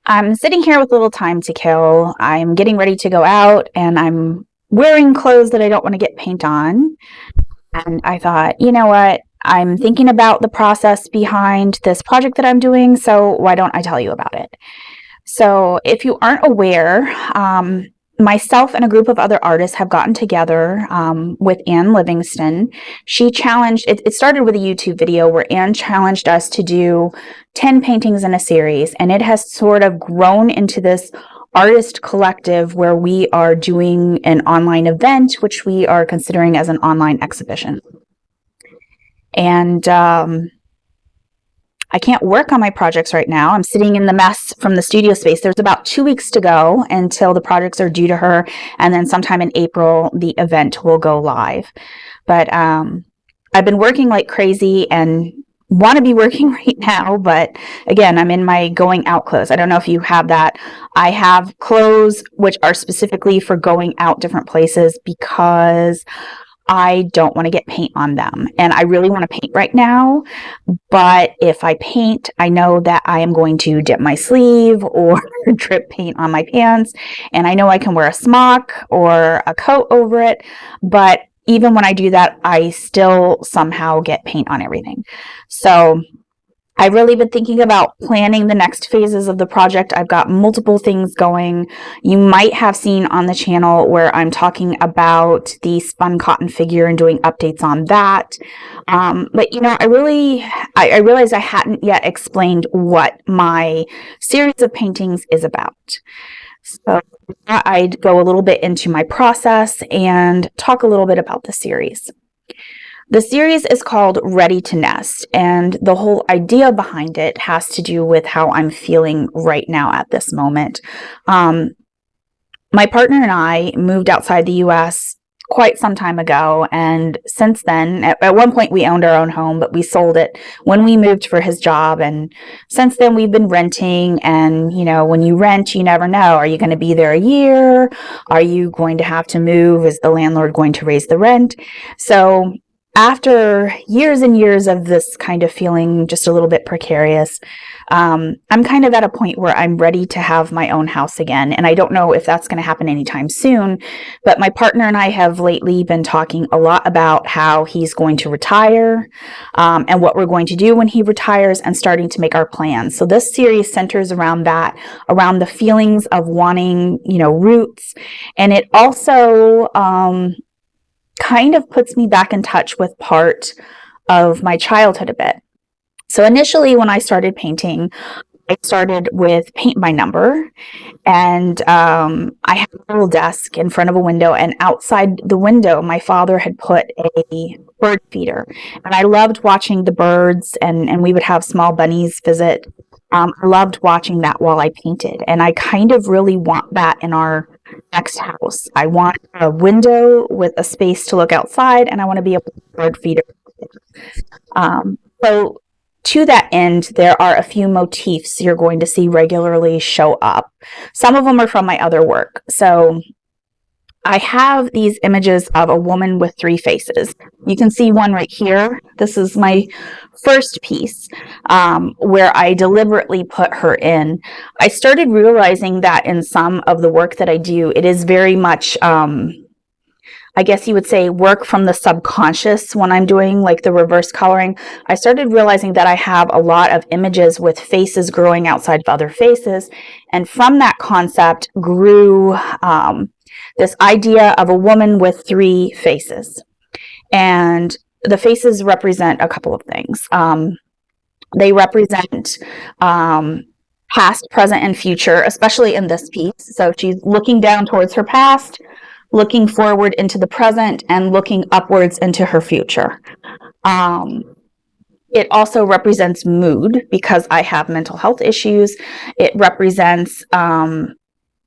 I'm sitting here with a little time to kill. I'm getting ready to go out and I'm wearing clothes that I don't want to get paint on. And I thought, you know what? I'm thinking about the process behind this project that I'm doing, so why don't I tell you about it? So, if you aren't aware, myself and a group of other artists have gotten together with Anne Livingston. She challenged, it started with a YouTube video where Anne challenged us to do 10 paintings in a series, and it has sort of grown into this artist collective where we are doing an online event, which we are considering as an online exhibition. And I can't work on my projects right now. I'm sitting in the mess from the studio space. There's about 2 weeks to go until the projects are due to her. And then sometime in April, the event will go live. But I've been working like crazy and want to be working right now. But again, I'm in my going out clothes. I don't know if you have that. I have clothes which are specifically for going out different places because I don't want to get paint on them. And I really want to paint right now. But if I paint, I know that I am going to dip my sleeve or drip paint on my pants. And I know I can wear a smock or a coat over it. But even when I do that, I still somehow get paint on everything. So I've really been thinking about planning the next phases of the project. I've got multiple things going. You might have seen on the channel where I'm talking about the spun cotton figure and doing updates on that. But you know, I realized I hadn't yet explained what my series of paintings is about. So I'd go a little bit into my process and talk a little bit about the series. The series is called Ready to Nest, and the whole idea behind it has to do with how I'm feeling right now at this moment. My partner and I moved outside the U.S. quite some time ago, and since then, at one point we owned our own home, but we sold it when we moved for his job, and since then we've been renting. And you know, when you rent, you never know, are you going to be there a year? Are you going to have to move? Is the landlord going to raise the rent? So after years and years of this kind of feeling just a little bit precarious, I'm kind of at a point where I'm ready to have my own house again. And I don't know if that's going to happen anytime soon, but my partner and I have lately been talking a lot about how he's going to retire, and what we're going to do when he retires, and starting to make our plans. So this series centers around that, around the feelings of wanting, you know, roots. And it also, kind of puts me back in touch with part of my childhood a bit. So initially when I started painting, I started with paint by number, and I had a little desk in front of a window, and outside the window my father had put a bird feeder, and I loved watching the birds, and we would have small bunnies visit. I loved watching that while I painted, and I kind of really want that in our next house. I want a window with a space to look outside, and I want to be able to bird feeder. So to that end, there are a few motifs you're going to see regularly show up. Some of them are from my other work. So I have these images of a woman with 3 faces. You can see one right here. This is my first piece, where I deliberately put her in. I started realizing that in some of the work that I do, it is very much, I guess you would say, work from the subconscious when I'm doing like the reverse coloring. I started realizing that I have a lot of images with faces growing outside of other faces. And from that concept grew this idea of a woman with 3 faces. And the faces represent a couple of things. They represent past, present, and future, especially in this piece. So she's looking down towards her past, looking forward into the present, and looking upwards into her future. It also represents mood because I have mental health issues. It represents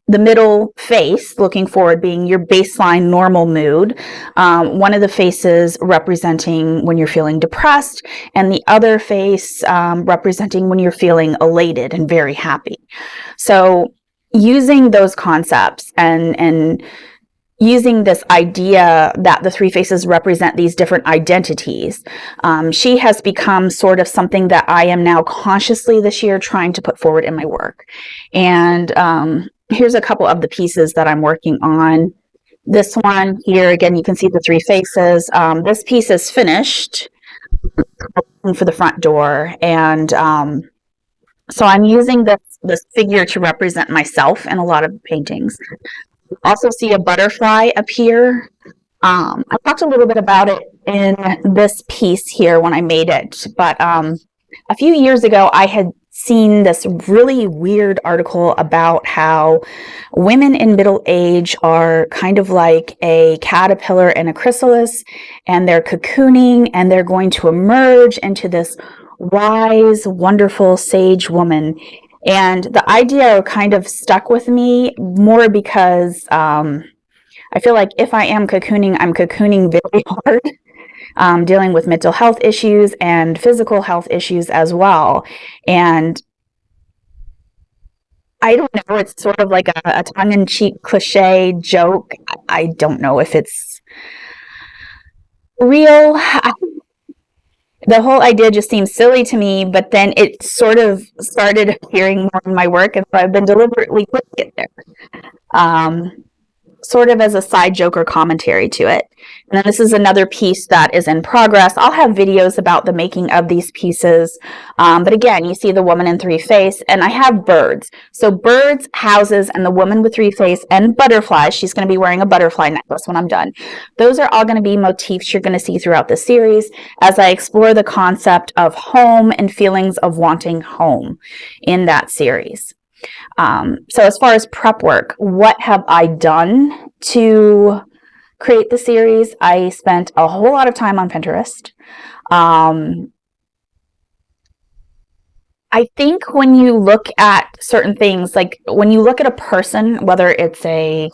the middle face, looking forward, being your baseline normal mood. One of the faces representing when you're feeling depressed, and the other face representing when you're feeling elated and very happy. So using those concepts and using this idea that the three faces represent these different identities. She has become sort of something that I am now consciously this year trying to put forward in my work. And here's a couple of the pieces that I'm working on. This one here, again, you can see the three faces. This piece is finished for the front door. And so I'm using this figure to represent myself in a lot of paintings. Also see a butterfly appear. I talked a little bit about it in this piece here when I made it, but a few years ago I had seen this really weird article about how women in middle age are kind of like a caterpillar and a chrysalis, and they're cocooning and they're going to emerge into this wise, wonderful, sage woman. And the idea kind of stuck with me more because I feel like if I am cocooning, I'm cocooning very hard, dealing with mental health issues and physical health issues as well. And I don't know, it's sort of like a tongue-in-cheek cliche joke. I don't know if it's real. The whole idea just seems silly to me, but then it sort of started appearing more in my work, and so I've been deliberately putting it there, sort of as a side joke or commentary to it. And then this is another piece that is in progress. I'll have videos about the making of these pieces, but again, you see the woman in three face, and I have birds. So birds, houses, and the woman with three face, and butterflies. She's going to be wearing a butterfly necklace when I'm done. Those are all going to be motifs you're going to see throughout the series as I explore the concept of home and feelings of wanting home in that series. So as far as prep work, what have I done to create the series? I spent a whole lot of time on Pinterest. I think when you look at certain things, like when you look at a person, whether it's a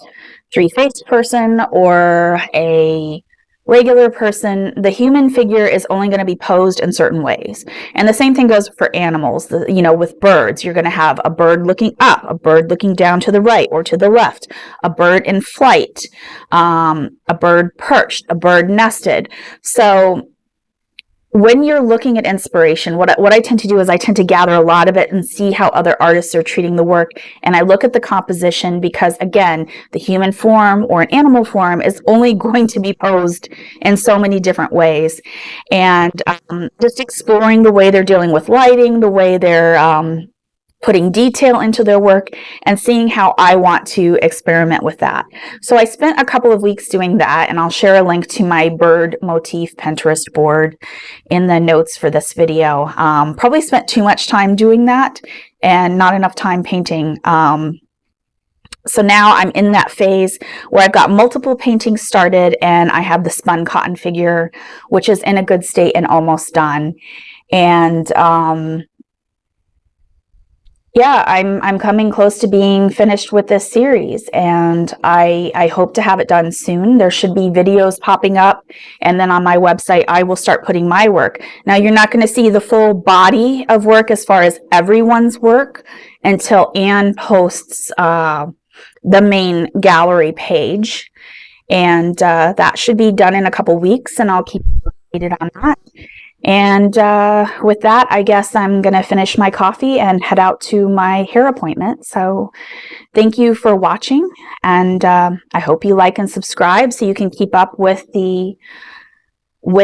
three-faced person or a regular person, the human figure is only going to be posed in certain ways. And the same thing goes for animals. With birds, you're going to have a bird looking up, a bird looking down to the right or to the left, a bird in flight, a bird perched, a bird nested. So when you're looking at inspiration, what I tend to do is I tend to gather a lot of it and see how other artists are treating the work. And I look at the composition because, again, the human form or an animal form is only going to be posed in so many different ways. And just exploring the way they're dealing with lighting, the way they're putting detail into their work, and seeing how I want to experiment with that. So I spent a couple of weeks doing that, and I'll share a link to my bird motif Pinterest board in the notes for this video. Probably spent too much time doing that and not enough time painting. So now I'm in that phase where I've got multiple paintings started, and I have the spun cotton figure, which is in a good state and almost done. And yeah, I'm coming close to being finished with this series, and I hope to have it done soon. There should be videos popping up, and then on my website I will start putting my work. Now, you're not going to see the full body of work as far as everyone's work until Anne posts the main gallery page, and that should be done in a couple weeks, and I'll keep you updated on that. And with that, I guess I'm going to finish my coffee and head out to my hair appointment. So thank you for watching, and I hope you like and subscribe so you can keep up with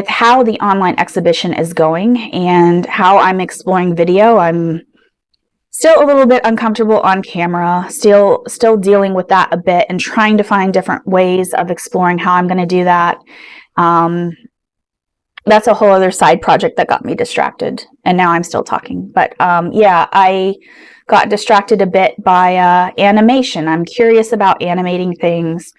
how the online exhibition is going and how I'm exploring video. I'm still a little bit uncomfortable on camera, still dealing with that a bit and trying to find different ways of exploring how I'm going to do that. That's a whole other side project that got me distracted, and now I'm still talking. But yeah, I got distracted a bit by animation. I'm curious about animating things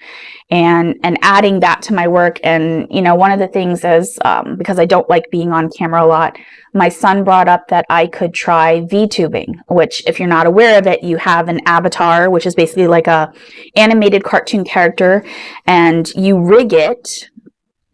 and adding that to my work. And one of the things is because I don't like being on camera a lot, my son brought up that I could try VTubing, which, if you're not aware of it, you have an avatar, which is basically like a animated cartoon character, and you rig it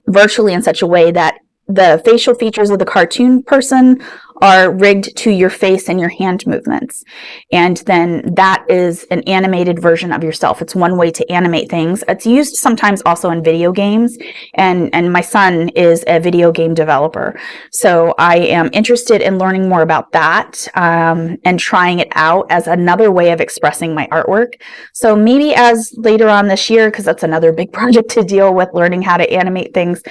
virtually in such a way that the facial features of the cartoon person are rigged to your face and your hand movements. And then that is an animated version of yourself. It's one way to animate things. It's used sometimes also in video games. And my son is a video game developer. So I am interested in learning more about that and trying it out as another way of expressing my artwork. So maybe as later on this year, because that's another big project to deal with, learning how to animate things,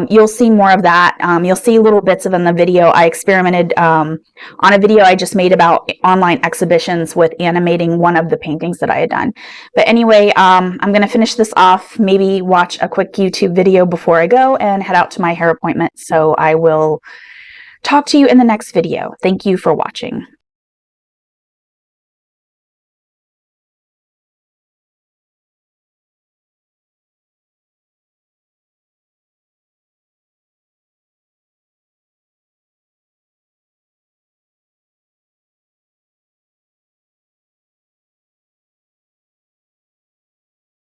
you'll see more of that. You'll see little bits of in the video. I experimented on a video I just made about online exhibitions with animating one of the paintings that I had done. But anyway, I'm going to finish this off, maybe watch a quick YouTube video before I go and head out to my hair appointment. So I will talk to you in the next video. Thank you for watching.